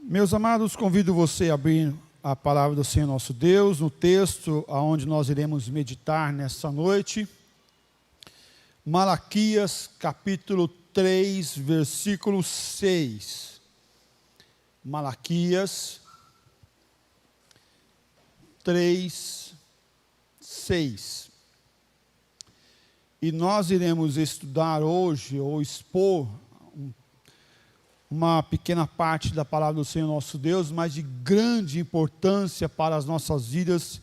Meus amados, convido você a abrir a palavra do Senhor nosso Deus, no texto aonde nós iremos meditar nesta noite. Malaquias, capítulo 3, versículo 6. Malaquias 3, 6. E nós iremos estudar hoje, ou expor, uma pequena parte da palavra do Senhor nosso Deus, mas de grande importância para as nossas vidas.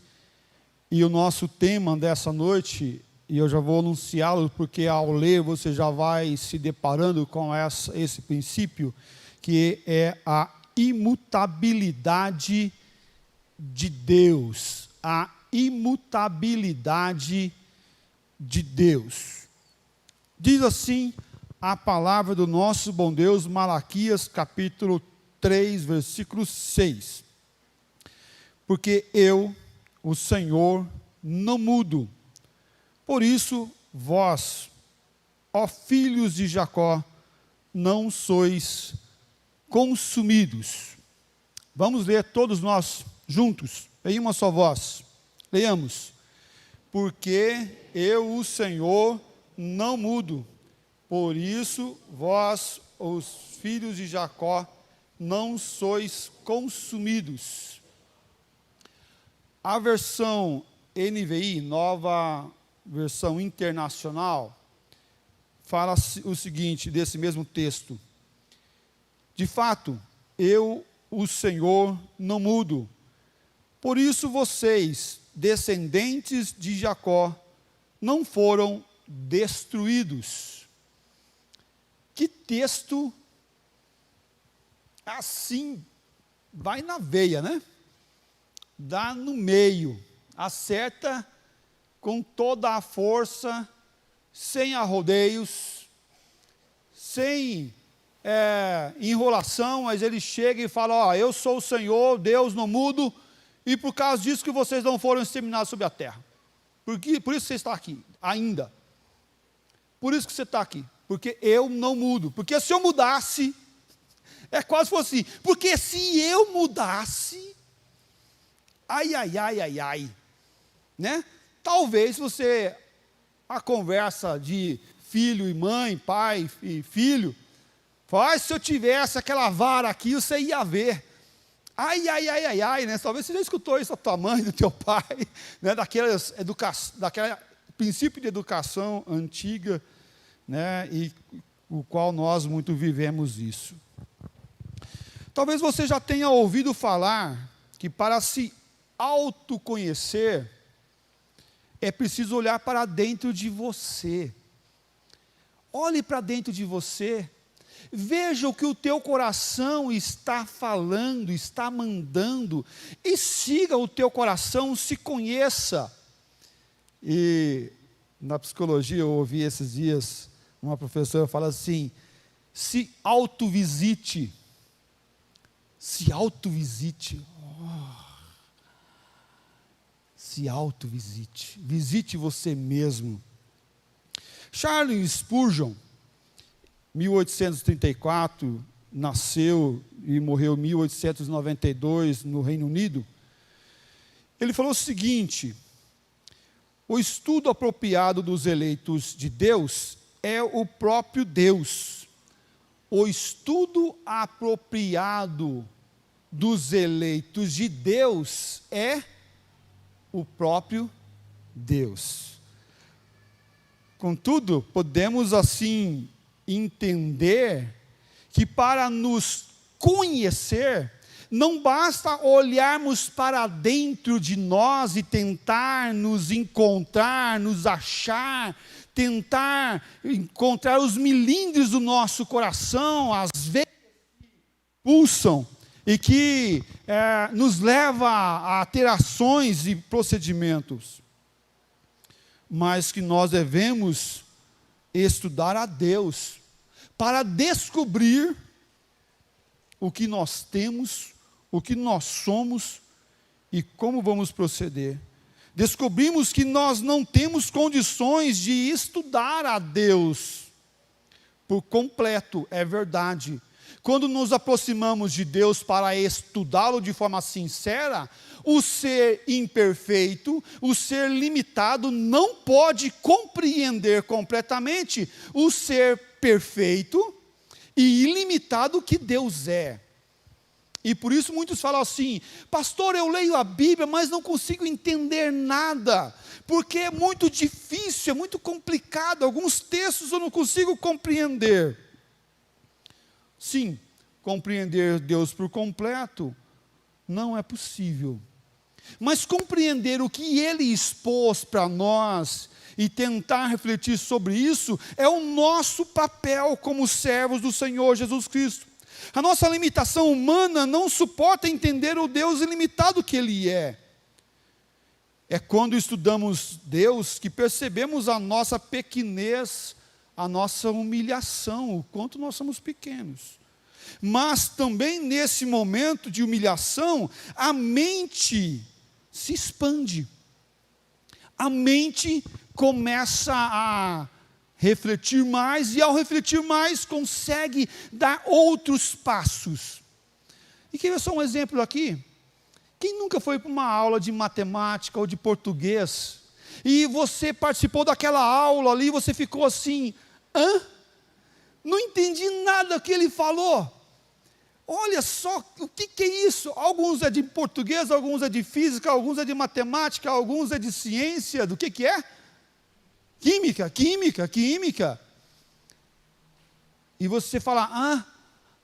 E o nosso tema dessa noite, e eu já vou anunciá-lo, porque ao ler você já vai se deparando com esse princípio, que é a imutabilidade de Deus. A imutabilidade de Deus. Diz assim a palavra do nosso bom Deus, Malaquias capítulo 3, versículo 6. Porque eu, o Senhor, não mudo. Por isso, vós, ó filhos de Jacó, não sois consumidos. Vamos ler todos nós juntos, em uma só voz. Leiamos. Porque eu, o Senhor, não mudo. Por isso, vós, os filhos de Jacó, não sois consumidos. A versão NVI, nova versão internacional, fala o seguinte, desse mesmo texto. De fato, eu, o Senhor, não mudo. Por isso vocês, descendentes de Jacó, não foram destruídos. Que texto assim, vai na veia, né? Dá no meio, acerta com toda a força, sem arrodeios, sem enrolação, mas ele chega e fala, ó, eu sou o Senhor, Deus, não mudo, e por causa disso que vocês não foram exterminados sobre a terra. Por isso você está aqui, ainda. Por isso que você está aqui. Porque eu não mudo. Porque se eu mudasse, é quase fosse assim. Porque se eu mudasse, ai, né? Talvez você, a conversa de filho e mãe, pai e filho, faz, se eu tivesse aquela vara aqui, você ia ver. Ai, né? Talvez você já escutou isso da tua mãe, do teu pai, né? Daquele princípio de educação antiga, né, e o qual nós muito vivemos isso. Talvez você já tenha ouvido falar que para se autoconhecer é preciso olhar para dentro de você. Olhe para dentro de você, veja o que o teu coração está falando, está mandando, e siga o teu coração, se conheça. E na psicologia eu ouvi esses dias uma professora fala assim, se autovisite, se autovisite, se autovisite, visite você mesmo. Charles Spurgeon, 1834, nasceu e morreu em 1892 no Reino Unido, ele falou o seguinte, o estudo apropriado dos eleitos de Deus é o próprio Deus. O estudo apropriado dos eleitos de Deus é o próprio Deus. Contudo, podemos assim entender que para nos conhecer, não basta olharmos para dentro de nós e tentar nos encontrar, nos achar, tentar encontrar os milindres do nosso coração, as veias que pulsam e que nos leva a ter ações e procedimentos. Mas que nós devemos estudar a Deus para descobrir o que nós temos, o que nós somos e como vamos proceder. Descobrimos que nós não temos condições de estudar a Deus por completo, é verdade. Quando nos aproximamos de Deus para estudá-lo de forma sincera, o ser imperfeito, o ser limitado, não pode compreender completamente o ser perfeito e ilimitado que Deus é. E por isso muitos falam assim: pastor, eu leio a Bíblia, mas não consigo entender nada, porque é muito difícil, é muito complicado, alguns textos eu não consigo compreender. Sim, compreender Deus por completo não é possível, mas compreender o que Ele expôs para nós e tentar refletir sobre isso é o nosso papel como servos do Senhor Jesus Cristo. A nossa limitação humana não suporta entender o Deus ilimitado que Ele é. É quando estudamos Deus que percebemos a nossa pequenez, a nossa humilhação, o quanto nós somos pequenos. Mas também nesse momento de humilhação, a mente se expande. A mente começa a refletir mais, e ao refletir mais, consegue dar outros passos. E quer ver só um exemplo aqui? Quem nunca foi para uma aula de matemática ou de português, e você participou daquela aula ali, você ficou assim, hã? Não entendi nada que ele falou. Olha só, o que é isso? Alguns é de português, alguns é de física, alguns é de matemática, alguns é de ciência, do que é? Química. E você fala,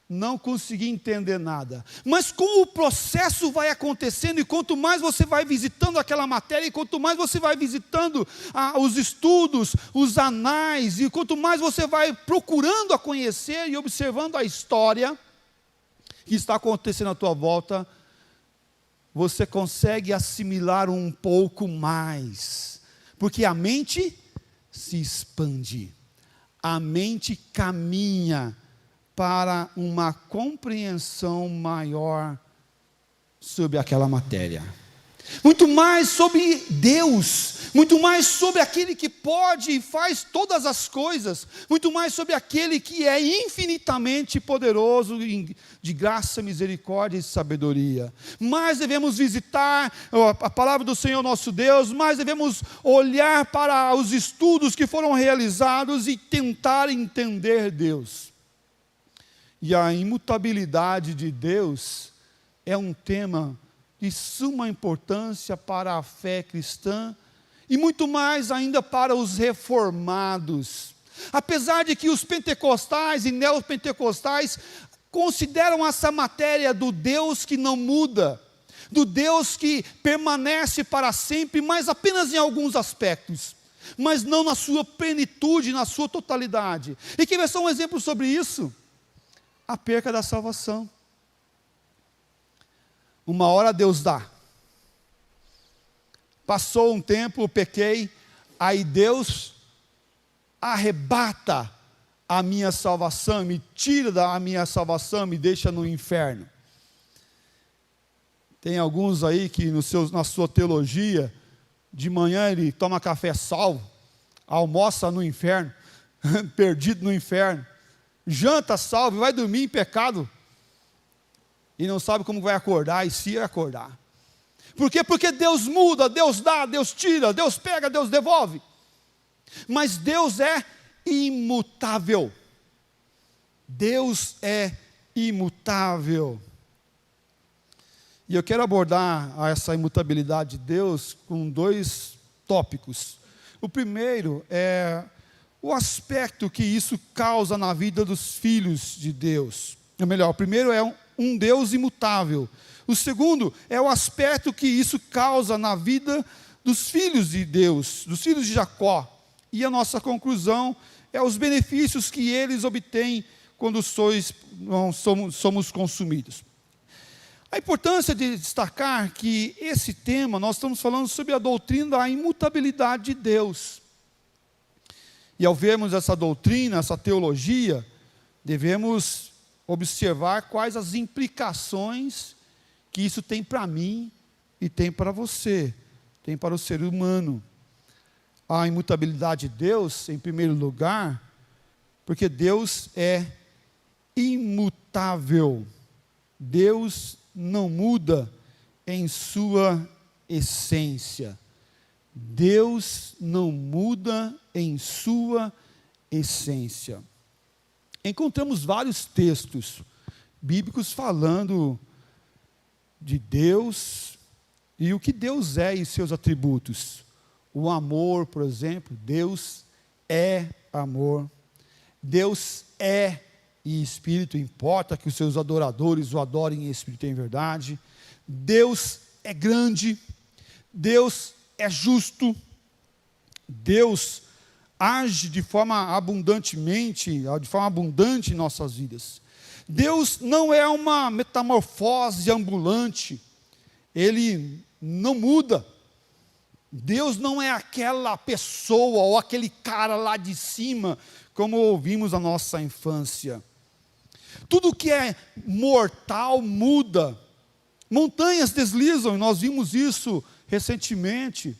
não consegui entender nada. Mas como o processo vai acontecendo, e quanto mais você vai visitando aquela matéria, e quanto mais você vai visitando os estudos, os anais, e quanto mais você vai procurando a conhecer e observando a história que está acontecendo à tua volta, você consegue assimilar um pouco mais, porque a mente se expande, a mente caminha para uma compreensão maior sobre aquela matéria, muito mais sobre Deus, muito mais sobre aquele que pode e faz todas as coisas, muito mais sobre aquele que é infinitamente poderoso de graça, misericórdia e sabedoria. Mais devemos visitar a palavra do Senhor nosso Deus, mais devemos olhar para os estudos que foram realizados e tentar entender Deus. E a imutabilidade de Deus é um tema de suma importância para a fé cristã, e muito mais ainda para os reformados. Apesar de que os pentecostais e neopentecostais consideram essa matéria do Deus que não muda, do Deus que permanece para sempre, mas apenas em alguns aspectos, mas não na sua plenitude, na sua totalidade. E quer ver só um exemplo sobre isso? A perca da salvação. Uma hora Deus dá. Passou um tempo, eu pequei, aí Deus arrebata a minha salvação, me tira da minha salvação, me deixa no inferno. Tem alguns aí que na sua teologia, de manhã ele toma café salvo, almoça no inferno, perdido no inferno, janta salvo, vai dormir em pecado, e não sabe como vai acordar, e se acordar. Por quê? Porque Deus muda, Deus dá, Deus tira, Deus pega, Deus devolve. Mas Deus é imutável. Deus é imutável. E eu quero abordar essa imutabilidade de Deus com 2 tópicos. O primeiro é o aspecto que isso causa na vida dos filhos de Deus. Ou melhor, o primeiro é um Deus imutável. O segundo é o aspecto que isso causa na vida dos filhos de Deus, dos filhos de Jacó. E a nossa conclusão os benefícios que eles obtêm quando somos consumidos. A importância de destacar que esse tema, nós estamos falando sobre a doutrina da imutabilidade de Deus. E ao vermos essa doutrina, essa teologia, devemos observar quais as implicações que isso tem para mim e tem para você, tem para o ser humano. A imutabilidade de Deus, em primeiro lugar, porque Deus é imutável. Deus não muda em sua essência. Deus não muda em sua essência. Encontramos vários textos bíblicos falando de Deus e o que Deus é e seus atributos. O amor, por exemplo, Deus é amor. Deus é em espírito, importa que os seus adoradores o adorem em espírito e em verdade. Deus é grande, Deus é justo, Deus age de forma abundante em nossas vidas. Deus não é uma metamorfose ambulante, Ele não muda. Deus não é aquela pessoa ou aquele cara lá de cima, como ouvimos na nossa infância. Tudo que é mortal muda. Montanhas deslizam, e nós vimos isso recentemente,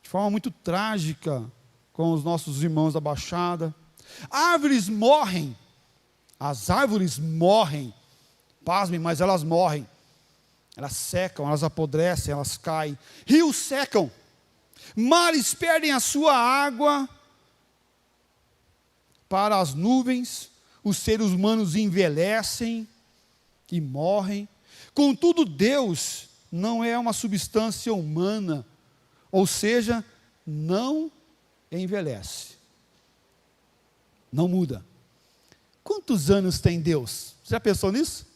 de forma muito trágica, com os nossos irmãos da Baixada. Árvores morrem, as árvores morrem, pasmem, mas elas morrem. Elas secam, elas apodrecem, elas caem. Rios secam, mares perdem a sua água para as nuvens, os seres humanos envelhecem e morrem. Contudo, Deus não é uma substância humana, ou seja, não envelhece, não muda. Quantos anos tem Deus? Já pensou nisso?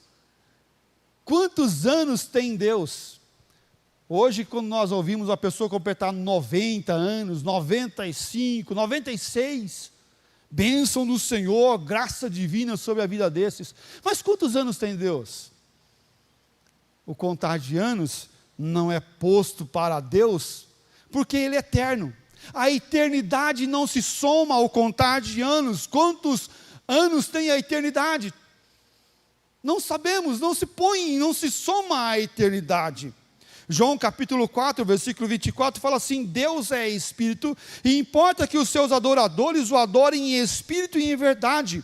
Quantos anos tem Deus? Hoje, quando nós ouvimos a pessoa completar 90 anos, 95, 96, bênção do Senhor, graça divina sobre a vida desses. Mas quantos anos tem Deus? O contar de anos não é posto para Deus, porque Ele é eterno. A eternidade não se soma ao contar de anos. Quantos anos tem a eternidade? Não sabemos, não se põe, não se soma à eternidade. João capítulo 4, versículo 24, fala assim: Deus é espírito, e importa que os seus adoradores o adorem em espírito e em verdade.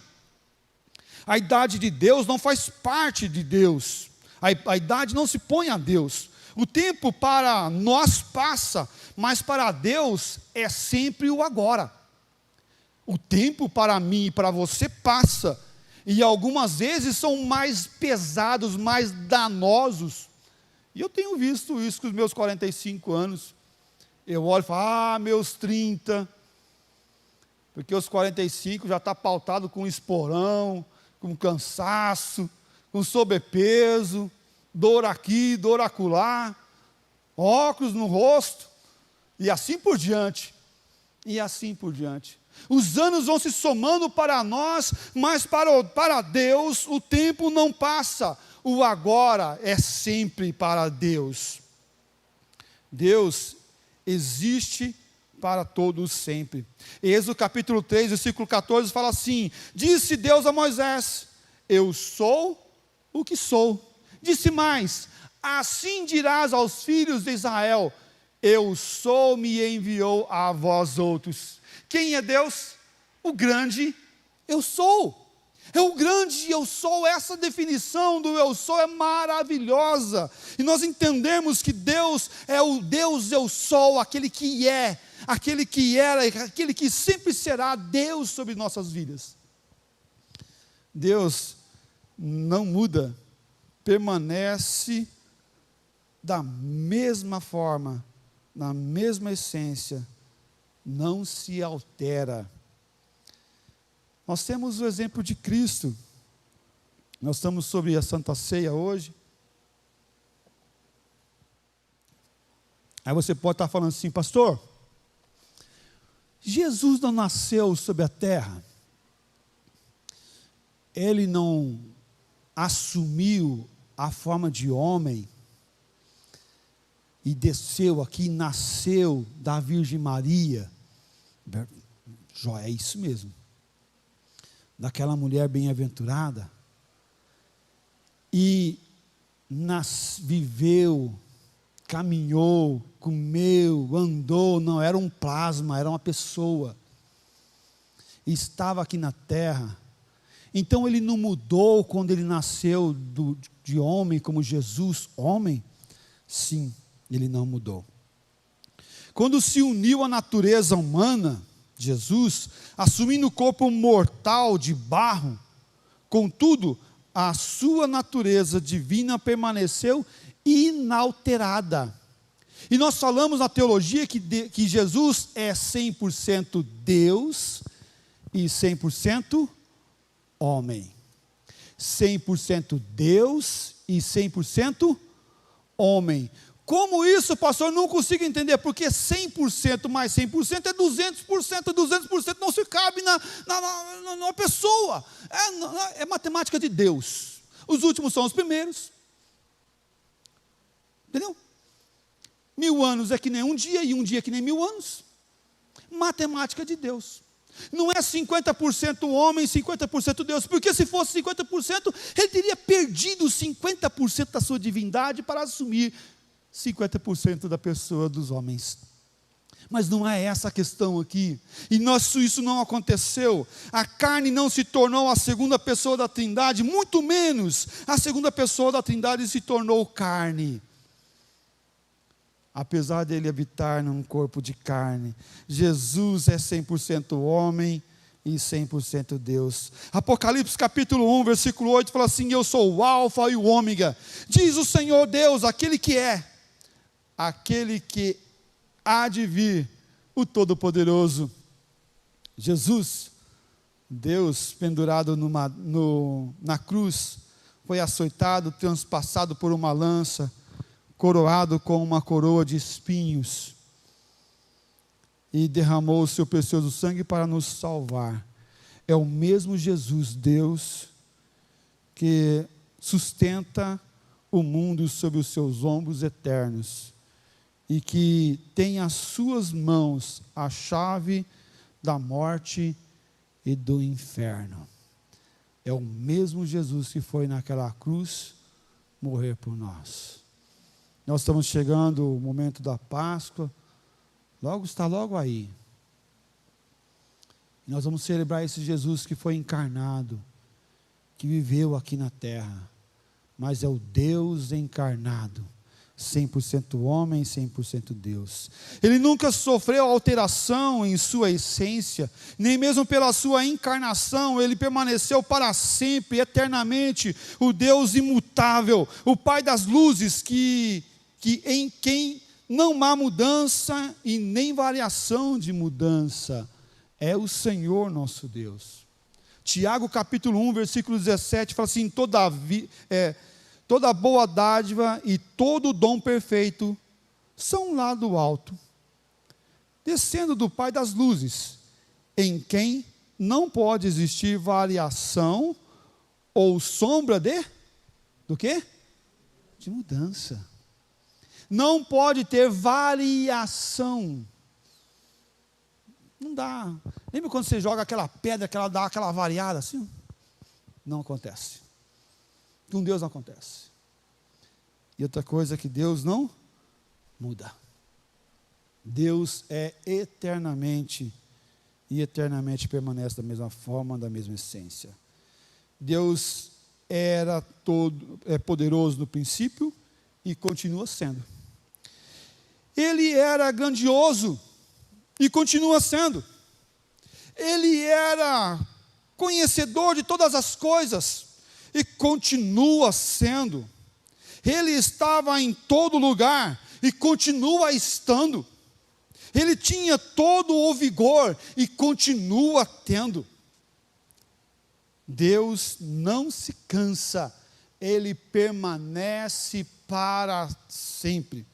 A idade de Deus não faz parte de Deus, a idade não se põe a Deus. O tempo para nós passa, mas para Deus é sempre o agora. O tempo para mim e para você passa, e algumas vezes são mais pesados, mais danosos. E eu tenho visto isso com os meus 45 anos. Eu olho e falo, meus 30. Porque os 45 já está pautado com esporão, com cansaço, com sobrepeso, dor aqui, dor acolá, óculos no rosto, e assim por diante. E assim por diante. Os anos vão se somando para nós, mas para Deus o tempo não passa. O agora é sempre para Deus. Deus existe para todos sempre. Êxodo capítulo 3, versículo 14 fala assim: disse Deus a Moisés: eu sou o que sou. Disse mais: assim dirás aos filhos de Israel: eu sou, me enviou a vós outros. Quem é Deus? O grande eu sou. É o grande eu sou. Essa definição do eu sou é maravilhosa. E nós entendemos que Deus é o Deus eu sou, aquele que é, aquele que era, aquele que sempre será Deus sobre nossas vidas. Deus não muda, permanece da mesma forma, na mesma essência, não se altera. Nós temos o exemplo de Cristo. Nós estamos sobre a Santa Ceia hoje. Aí você pode estar falando assim: pastor, Jesus não nasceu sobre a terra, Ele não assumiu a forma de homem e desceu aqui, nasceu da Virgem Maria. É isso mesmo. Daquela mulher bem-aventurada. E viveu, caminhou, comeu, andou. Não era um plasma, era uma pessoa. E estava aqui na terra. Então ele não mudou quando ele nasceu de homem, como Jesus, homem? Sim, ele não mudou. Quando se uniu à natureza humana, Jesus, assumindo o corpo mortal de barro, contudo, a sua natureza divina permaneceu inalterada. E nós falamos na teologia que Jesus é 100% Deus e 100% homem. 100% Deus e 100% homem. Como isso, pastor? Eu não consigo entender, porque 100% mais 100% é 200%, 200% não se cabe na pessoa. É matemática de Deus. Os últimos são os primeiros. Entendeu? 1000 anos é que nem um dia, e um dia é que nem 1000 anos. Matemática de Deus. Não é 50% homem, 50% Deus, porque se fosse 50%, ele teria perdido 50% da sua divindade para assumir 50% da pessoa dos homens. Mas não é essa a questão aqui. E isso não aconteceu. A carne não se tornou a segunda pessoa da Trindade, muito menos a segunda pessoa da Trindade se tornou carne. Apesar dele habitar num corpo de carne, Jesus é 100% homem e 100% Deus. Apocalipse capítulo 1, versículo 8, fala assim: eu sou o alfa e o ômega, diz o Senhor Deus, aquele que há de vir, o Todo-Poderoso. Jesus, Deus pendurado na cruz, foi açoitado, transpassado por uma lança, coroado com uma coroa de espinhos, e derramou o seu precioso sangue para nos salvar. É o mesmo Jesus, Deus, que sustenta o mundo sob os seus ombros eternos, e que tem às suas mãos a chave da morte e do inferno. É o mesmo Jesus que foi naquela cruz morrer por nós. Nós estamos chegando o momento da Páscoa, está logo aí. Nós vamos celebrar esse Jesus que foi encarnado, que viveu aqui na terra, mas é o Deus encarnado, 100% homem, 100% Deus. Ele nunca sofreu alteração em sua essência, nem mesmo pela sua encarnação. Ele permaneceu para sempre, eternamente, o Deus imutável, o Pai das luzes, em quem não há mudança e nem variação de mudança, é o Senhor nosso Deus. Tiago capítulo 1, versículo 17, fala assim: toda boa dádiva e todo dom perfeito são lá do alto, descendo do Pai das luzes, em quem não pode existir variação ou sombra do quê? De mudança. Não pode ter variação. Não dá. Lembra quando você joga aquela pedra que ela dá aquela variada assim? Não acontece. Com Deus não acontece. E outra coisa é que Deus não muda. Deus é eternamente e eternamente permanece da mesma forma, da mesma essência. Deus era poderoso no princípio e continua sendo. Ele era grandioso e continua sendo. Ele era conhecedor de todas as coisas e continua sendo. Ele estava em todo lugar e continua estando. Ele tinha todo o vigor e continua tendo. Deus não se cansa, Ele permanece para sempre.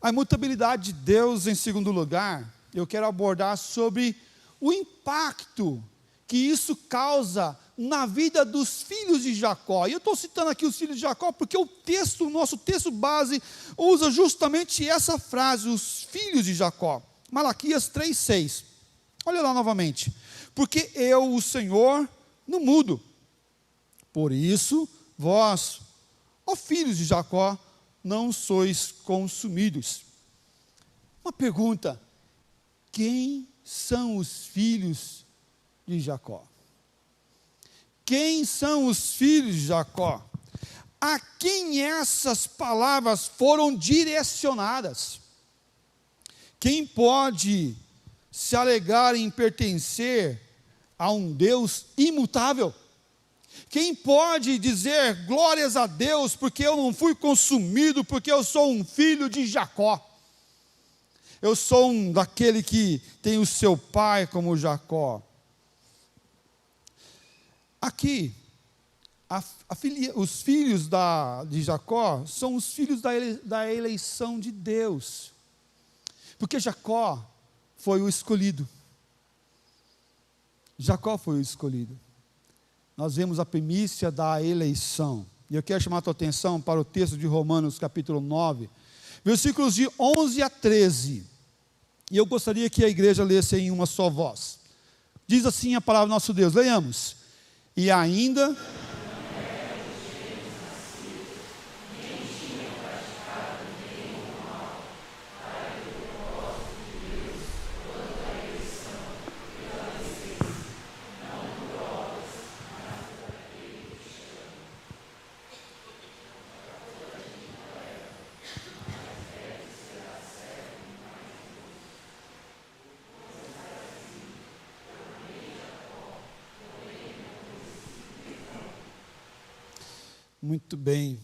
A imutabilidade de Deus, em segundo lugar, eu quero abordar sobre o impacto que isso causa na vida dos filhos de Jacó. E eu estou citando aqui os filhos de Jacó porque o nosso texto base, usa justamente essa frase, os filhos de Jacó. Malaquias 3,6. Olha lá novamente. Porque eu, o Senhor, não mudo. Por isso, vós, ó filhos de Jacó, não sois consumidos. Uma pergunta: quem são os filhos de Jacó? quem são os filhos de Jacó? A quem essas palavras foram direcionadas? Quem pode se alegar em pertencer a um Deus imutável? Quem pode dizer glórias a Deus porque eu não fui consumido, porque eu sou um filho de Jacó? Eu sou um daquele que tem o seu pai como Jacó. Aqui, os filhos de Jacó são os filhos da eleição de Deus. Porque Jacó foi o escolhido. Jacó foi o escolhido. Nós vemos a primícia da eleição. E eu quero chamar a tua atenção para o texto de Romanos, capítulo 9, versículos de 11 a 13. E eu gostaria que a igreja lesse em uma só voz. Diz assim a palavra do nosso Deus, leiamos. E ainda... Muito bem,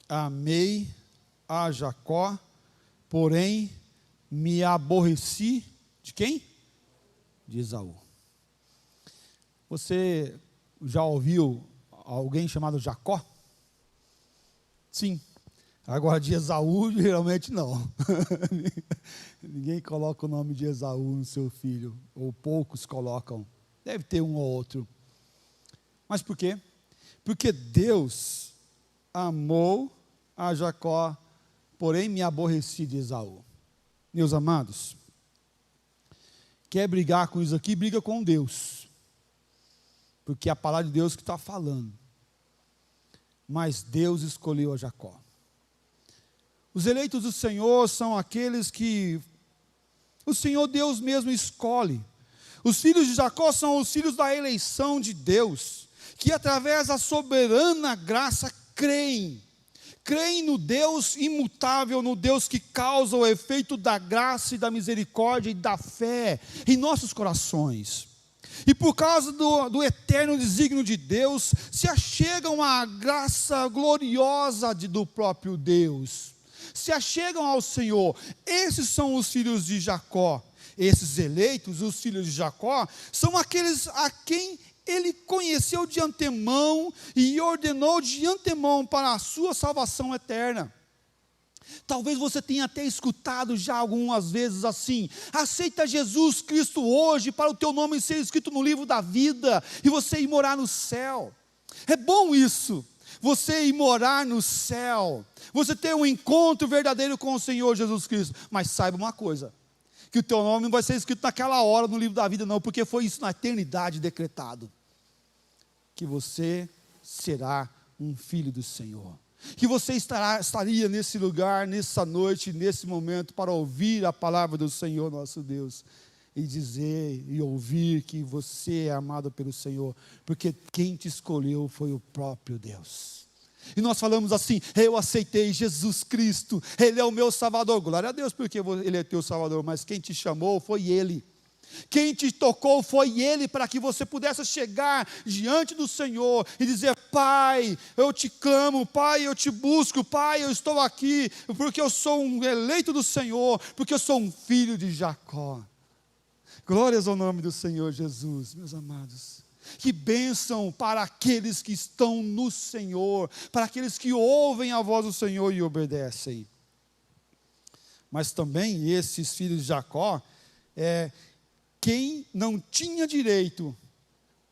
amei a Jacó, porém me aborreci de quem? De Esaú. Você já ouviu alguém chamado Jacó? Sim. Agora de Esaú, geralmente não. Ninguém coloca o nome de Esaú no seu filho, ou poucos colocam. Deve ter um ou outro. Mas por quê? Porque Deus amou a Jacó, porém me aborreci de Esaú. Meus amados, quer brigar com isso aqui? Briga com Deus, porque é a palavra de Deus que está falando. Mas Deus escolheu a Jacó. Os eleitos do Senhor são aqueles que o Senhor Deus mesmo escolhe. Os filhos de Jacó são os filhos da eleição de Deus, que através da soberana graça creem no Deus imutável, no Deus que causa o efeito da graça e da misericórdia e da fé em nossos corações. E por causa do eterno desígnio de Deus, se achegam à graça gloriosa do próprio Deus, se achegam ao Senhor. Esses são os filhos de Jacó. Esses eleitos, os filhos de Jacó, são aqueles a quem Ele conheceu de antemão e ordenou de antemão para a sua salvação eterna. Talvez você tenha até escutado já algumas vezes assim: aceita Jesus Cristo hoje para o teu nome ser escrito no livro da vida e você ir morar no céu. É bom isso, você ir morar no céu, você ter um encontro verdadeiro com o Senhor Jesus Cristo. Mas saiba uma coisa, que o teu nome não vai ser escrito naquela hora no livro da vida não, porque foi isso na eternidade decretado, que você será um filho do Senhor, que você estaria nesse lugar, nessa noite, nesse momento, para ouvir a palavra do Senhor nosso Deus, e dizer e ouvir que você é amado pelo Senhor, porque quem te escolheu foi o próprio Deus. E nós falamos assim: eu aceitei Jesus Cristo, Ele é o meu Salvador. Glória a Deus, porque Ele é teu Salvador, mas quem te chamou foi Ele. Quem te tocou foi Ele, para que você pudesse chegar diante do Senhor e dizer: Pai, eu te clamo, Pai, eu te busco, Pai, eu estou aqui, porque eu sou um eleito do Senhor, porque eu sou um filho de Jacó. Glórias ao nome do Senhor Jesus, meus amados. Que bênção para aqueles que estão no Senhor, para aqueles que ouvem a voz do Senhor e obedecem. Mas também esses filhos de Jacó, quem não tinha direito,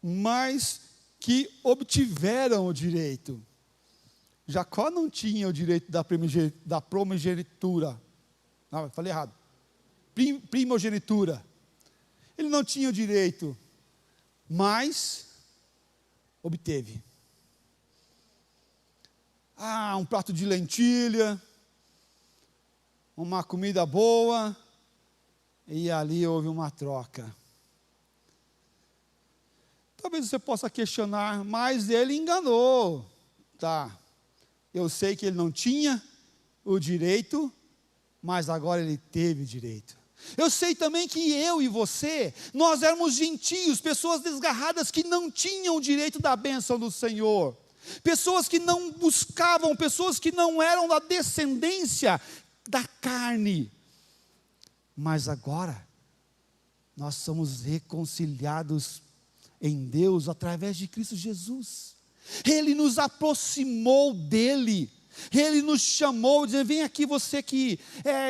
mas que obtiveram o direito. Jacó não tinha o direito da primogenitura. Não, falei errado. Primogenitura. Ele não tinha o direito, mas obteve. Um prato de lentilha, uma comida boa, e ali houve uma troca. Talvez você possa questionar, mas ele enganou. Tá, eu sei que ele não tinha o direito, mas agora ele teve direito. Eu sei também que eu e você, nós éramos gentios, pessoas desgarradas que não tinham o direito da bênção do Senhor. Pessoas que não buscavam, pessoas que não eram da descendência da carne. Mas agora, nós somos reconciliados em Deus através de Cristo Jesus. Ele nos aproximou dele. Ele nos chamou, dizendo: vem aqui você que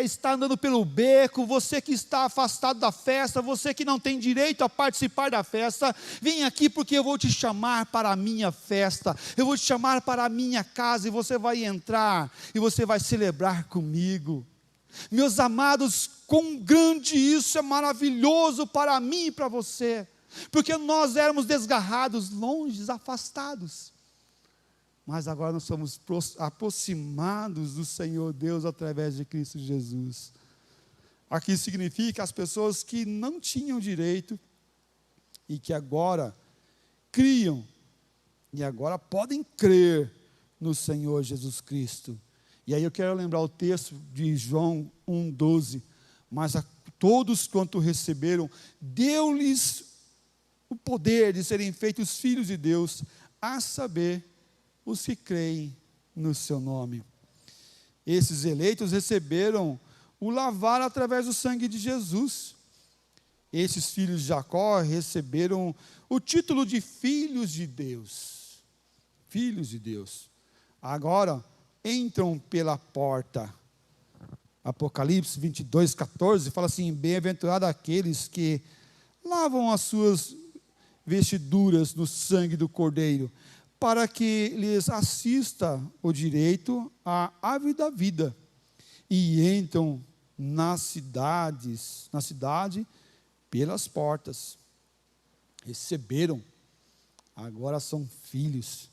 está andando pelo beco, você que está afastado da festa, você que não tem direito a participar da festa, vem aqui porque eu vou te chamar para a minha festa, eu vou te chamar para a minha casa, e você vai entrar, e você vai celebrar comigo. Meus amados, quão grande isso é, maravilhoso para mim e para você, porque nós éramos desgarrados, longe, afastados, mas agora nós somos aproximados do Senhor Deus através de Cristo Jesus. Aqui significa as pessoas que não tinham direito e que agora criam e agora podem crer no Senhor Jesus Cristo. E aí eu quero lembrar o texto de João 1,12. Mas a todos quanto receberam, deu-lhes o poder de serem feitos filhos de Deus, a saber, os que creem no seu nome. Esses eleitos receberam o lavar através do sangue de Jesus. Esses filhos de Jacó receberam o título de filhos de Deus. Filhos de Deus. Agora entram pela porta. Apocalipse 22:14 fala assim: bem-aventurado aqueles que lavam as suas vestiduras no sangue do Cordeiro, para que lhes assista o direito à árvore da vida, e entram na cidade pelas portas. Receberam, agora são filhos,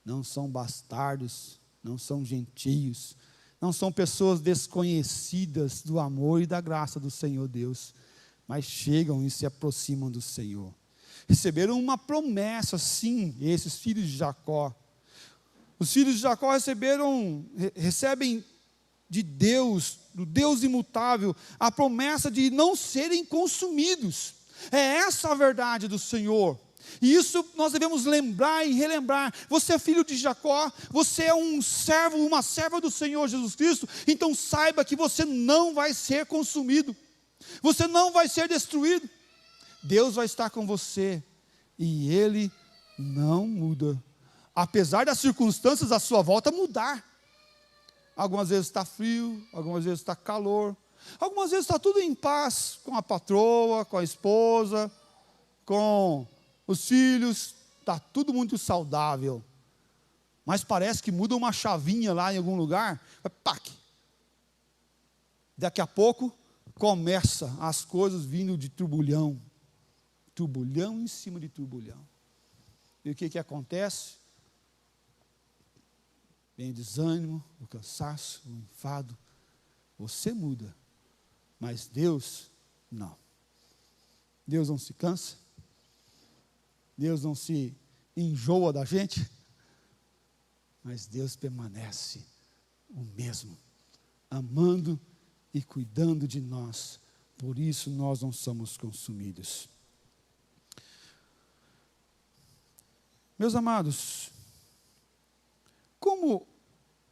não são bastardos, não são gentios, não são pessoas desconhecidas do amor e da graça do Senhor Deus, mas chegam e se aproximam do Senhor. Receberam uma promessa, sim, esses filhos de Jacó. Os filhos de Jacó recebem de Deus, do Deus imutável, a promessa de não serem consumidos. É essa a verdade do Senhor. E isso nós devemos lembrar e relembrar. Você é filho de Jacó, você é um servo, uma serva do Senhor Jesus Cristo, então saiba que você não vai ser consumido, você não vai ser destruído. Deus vai estar com você, e Ele não muda, apesar das circunstâncias à sua volta mudar. Algumas vezes está frio, algumas vezes está calor, algumas vezes está tudo em paz, com a patroa, com a esposa, com os filhos, está tudo muito saudável, mas parece que muda uma chavinha lá em algum lugar, pac, daqui a pouco começa as coisas vindo de turbulhão em cima de turbulhão. E o que acontece? Vem o desânimo, o cansaço, o enfado. Você muda, mas Deus não. Deus não se cansa, Deus não se enjoa da gente, mas Deus permanece o mesmo, amando e cuidando de nós. Por isso nós não somos consumidos. Meus amados, como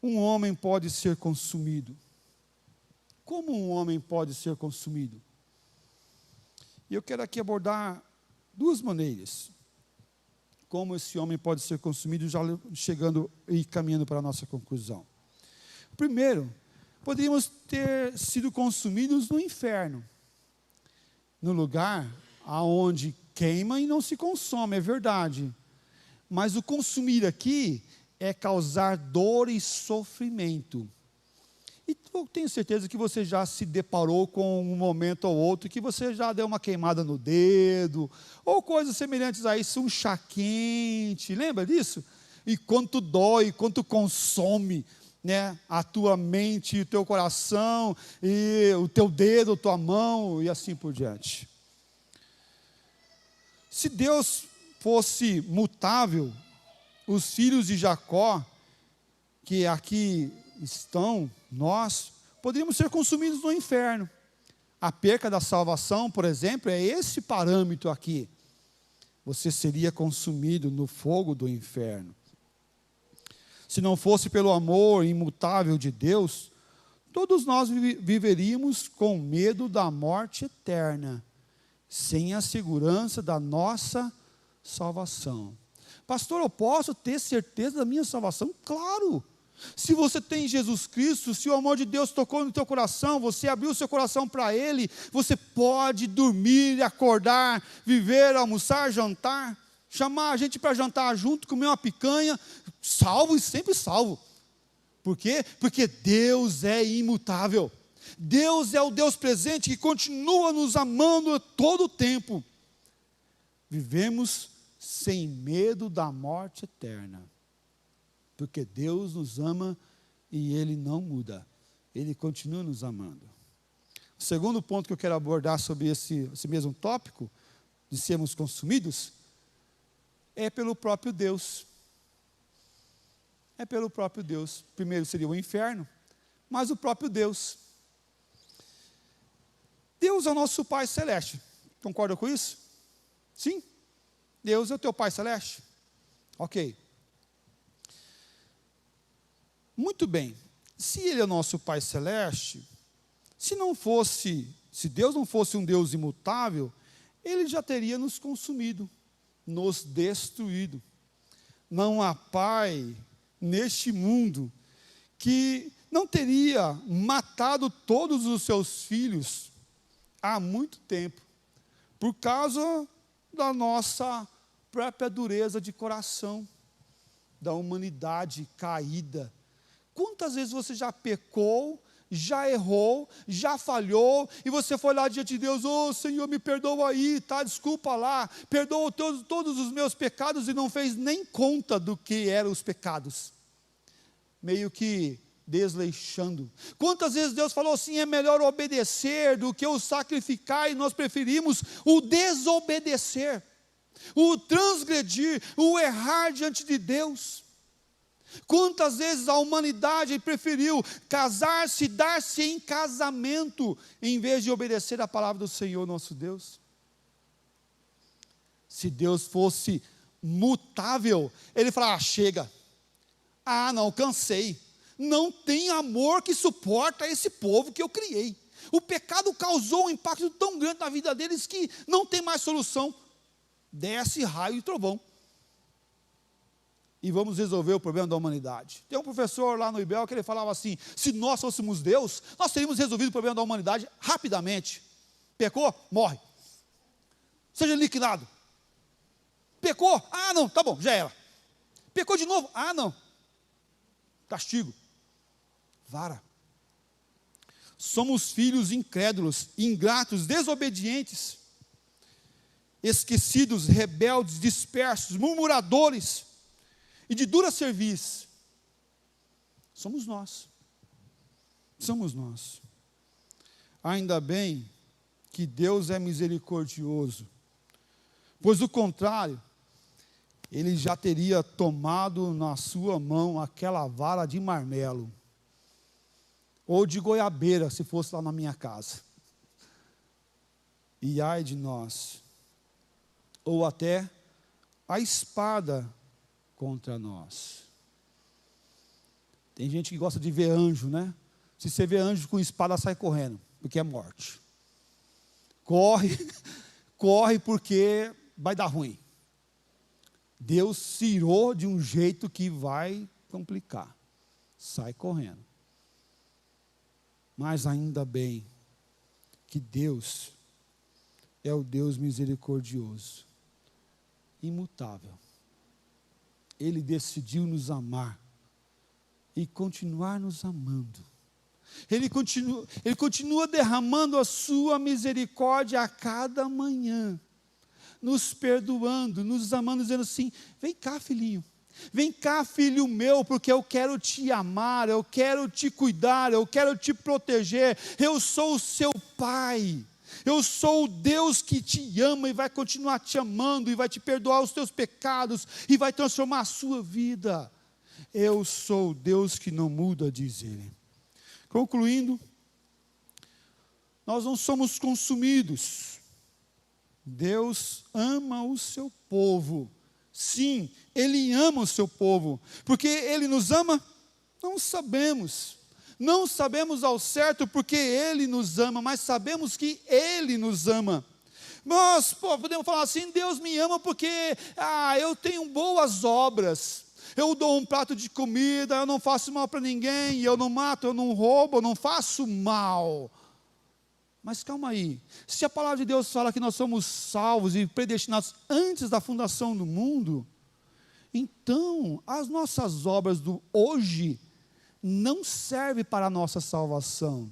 um homem pode ser consumido? Como um homem pode ser consumido? E eu quero aqui abordar duas maneiras. Como esse homem pode ser consumido, já chegando e caminhando para a nossa conclusão. Primeiro, poderíamos ter sido consumidos no inferno, no lugar aonde queima e não se consome, é verdade. Mas o consumir aqui é causar dor e sofrimento. E eu tenho certeza que você já se deparou com um momento ou outro que você já deu uma queimada no dedo, ou coisas semelhantes a isso, um chá quente, lembra disso? E quanto dói, quanto consome, né, a tua mente, o teu coração, e o teu dedo, a tua mão, e assim por diante. Se Deus fosse mutável, os filhos de Jacó, que aqui estão, nós, poderíamos ser consumidos no inferno. A perca da salvação, por exemplo, é esse parâmetro aqui. Você seria consumido no fogo do inferno. Se não fosse pelo amor imutável de Deus, todos nós viveríamos com medo da morte eterna, sem a segurança da nossa salvação. Pastor, eu posso ter certeza da minha salvação? Claro! Se você tem Jesus Cristo, se o amor de Deus tocou no teu coração, você abriu o seu coração para Ele, você pode dormir, acordar, viver, almoçar, jantar, chamar a gente para jantar junto, comer uma picanha, salvo e sempre salvo. Por quê? Porque Deus é imutável. Deus é o Deus presente que continua nos amando a todo tempo. Vivemos sem medo da morte eterna. Porque Deus nos ama e Ele não muda. Ele continua nos amando. O segundo ponto que eu quero abordar sobre esse mesmo tópico, de sermos consumidos, é pelo próprio Deus. É pelo próprio Deus. Primeiro seria o inferno, mas o próprio Deus. Deus é o nosso Pai Celeste. Concorda com isso? Sim? Deus é o teu Pai Celeste? Ok. Muito bem, se Ele é nosso Pai Celeste, se Deus não fosse um Deus imutável, Ele já teria nos consumido, nos destruído. Não há pai neste mundo que não teria matado todos os seus filhos há muito tempo, por causa da nossa própria dureza de coração, da humanidade caída. Quantas vezes você já pecou, já errou, já falhou, e você foi lá diante de Deus, Senhor, me perdoa aí, tá, desculpa lá, perdoa todos os meus pecados, e não fez nem conta do que eram os pecados, meio que desleixando. Quantas vezes Deus falou assim, é melhor obedecer do que o sacrificar, e nós preferimos o desobedecer, o transgredir, o errar diante de Deus. Quantas vezes a humanidade preferiu casar-se, dar-se em casamento, em vez de obedecer a palavra do Senhor nosso Deus? Se Deus fosse mutável, Ele falava, chega, não, cansei, não tem amor que suporta esse povo que eu criei, o pecado causou um impacto tão grande na vida deles, que não tem mais solução, desce raio e trovão, e vamos resolver o problema da humanidade. Tem um professor lá no IBEL que ele falava assim, se nós fôssemos Deus, nós teríamos resolvido o problema da humanidade rapidamente. Pecou? Morre. Seja liquidado. Pecou? Não, tá bom, já era. Pecou de novo? Não. Castigo. Vara. Somos filhos incrédulos, ingratos, desobedientes, esquecidos, rebeldes, dispersos, murmuradores, e de dura cerviz. Somos nós. Somos nós. Ainda bem que Deus é misericordioso, pois do contrário, Ele já teria tomado na sua mão aquela vara de marmelo, ou de goiabeira, se fosse lá na minha casa. E ai de nós, ou até a espada contra nós. Tem gente que gosta de ver anjo, né? Se você vê anjo com espada, sai correndo, porque é morte. Corre porque vai dar ruim. Deus se irou de um jeito que vai complicar. Sai correndo. Mas ainda bem que Deus é o Deus misericordioso, imutável. Ele decidiu nos amar e continuar nos amando. Ele continua derramando a sua misericórdia a cada manhã, nos perdoando, nos amando, dizendo assim, vem cá, filhinho, vem cá, filho meu, porque eu quero te amar, eu quero te cuidar, eu quero te proteger, eu sou o seu pai. Eu sou o Deus que te ama e vai continuar te amando, e vai te perdoar os teus pecados, e vai transformar a sua vida. Eu sou o Deus que não muda, diz ele. Concluindo, nós não somos consumidos. Deus ama o seu povo. Sim, Ele ama o seu povo. Porque Ele nos ama? Não sabemos. Não sabemos ao certo porque Ele nos ama, mas sabemos que Ele nos ama. Nós podemos falar assim, Deus me ama porque eu tenho boas obras. Eu dou um prato de comida, eu não faço mal para ninguém, eu não mato, eu não roubo, eu não faço mal. Mas calma aí, se a palavra de Deus fala que nós somos salvos e predestinados antes da fundação do mundo, então as nossas obras do hoje não servem para a nossa salvação.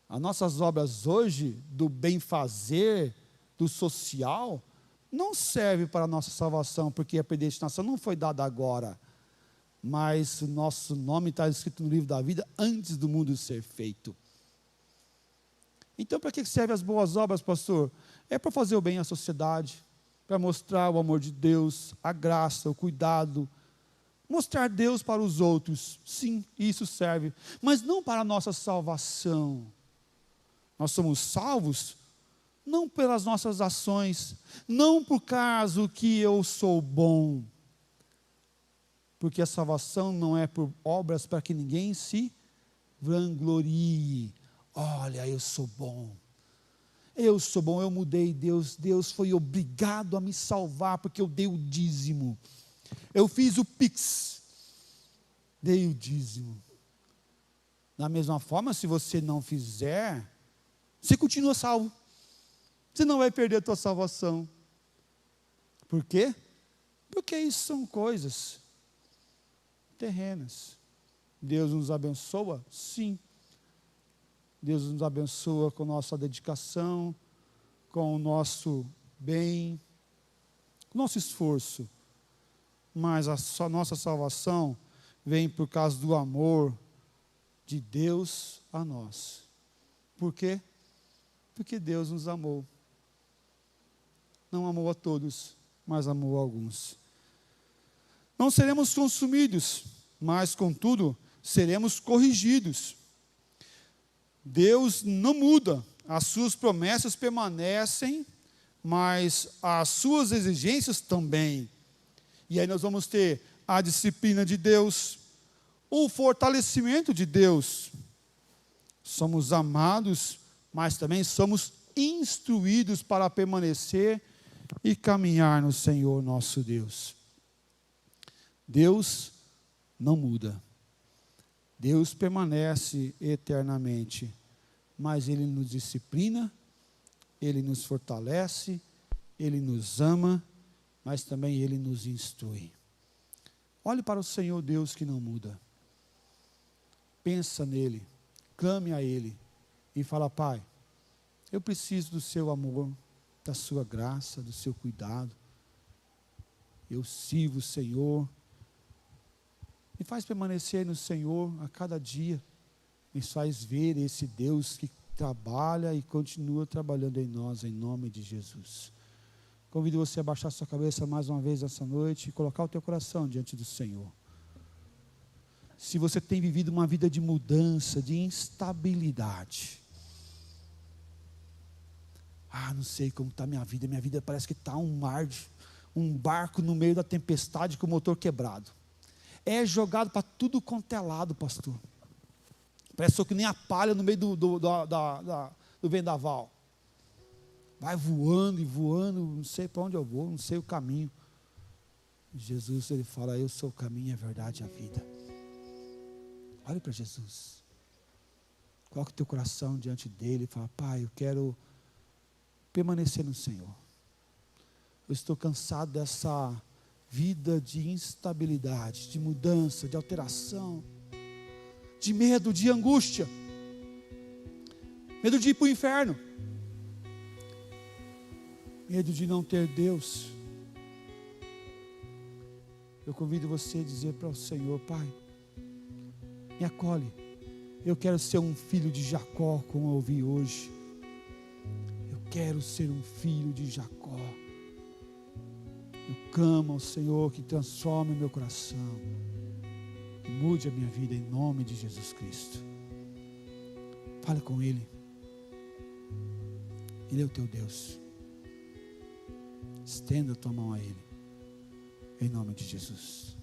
As nossas obras hoje, do bem-fazer, do social, não servem para a nossa salvação, porque a predestinação não foi dada agora, mas o nosso nome está escrito no livro da vida antes do mundo ser feito. Então, para que servem as boas obras, pastor? É para fazer o bem à sociedade, para mostrar o amor de Deus, a graça, o cuidado, mostrar Deus para os outros. Sim, isso serve, mas não para a nossa salvação. Nós somos salvos não pelas nossas ações, não por causa que eu sou bom, porque a salvação não é por obras para que ninguém se vanglorie. Olha, eu sou bom, eu mudei, Deus foi obrigado a me salvar, porque eu dei o dízimo, eu fiz o Pix, dei o dízimo. Da mesma forma, se você não fizer, você continua salvo, você não vai perder a tua salvação. Por quê? Porque isso são coisas terrenas. Deus nos abençoa? Sim. Deus nos abençoa com nossa dedicação, com o nosso bem, com o nosso esforço. Mas a nossa salvação vem por causa do amor de Deus a nós. Por quê? Porque Deus nos amou. Não amou a todos, mas amou a alguns. Não seremos consumidos, mas, contudo, seremos corrigidos. Deus não muda, as suas promessas permanecem, mas as suas exigências também. E aí nós vamos ter a disciplina de Deus, o fortalecimento de Deus. Somos amados, mas também somos instruídos para permanecer e caminhar no Senhor nosso Deus. Deus não muda. Deus permanece eternamente, mas Ele nos disciplina, Ele nos fortalece, Ele nos ama, mas também Ele nos instrui. Olhe para o Senhor Deus que não muda. Pensa nele, clame a Ele e fala: Pai, eu preciso do seu amor, da sua graça, do seu cuidado. Eu sirvo o Senhor. Me faz permanecer no Senhor a cada dia. Me faz ver esse Deus que trabalha e continua trabalhando em nós, em nome de Jesus. Convido você a baixar sua cabeça mais uma vez essa noite e colocar o teu coração diante do Senhor. Se você tem vivido uma vida de mudança, de instabilidade. Não sei como está minha vida parece que está um barco no meio da tempestade com o motor quebrado. É jogado para tudo quanto é lado, pastor. Parece que nem a palha no meio do vendaval. Vai voando e voando, não sei para onde eu vou, não sei o caminho. Jesus, Ele fala: eu sou o caminho, a verdade e a vida. Olhe para Jesus. Coloque o teu coração diante dEle e fala: Pai, eu quero permanecer no Senhor. Eu estou cansado dessa vida de instabilidade, de mudança, de alteração, de medo, de angústia, medo de ir para o inferno, medo de não ter Deus. Eu convido você a dizer para o Senhor: Pai, me acolhe, Eu quero ser um filho de Jacó, como eu ouvi hoje. Eu quero ser um filho de Jacó. Eu clamo ao Senhor que transforme o meu coração e mude a minha vida em nome de Jesus Cristo. Fale com Ele. Ele é o teu Deus. Estenda a tua mão a Ele, em nome de Jesus.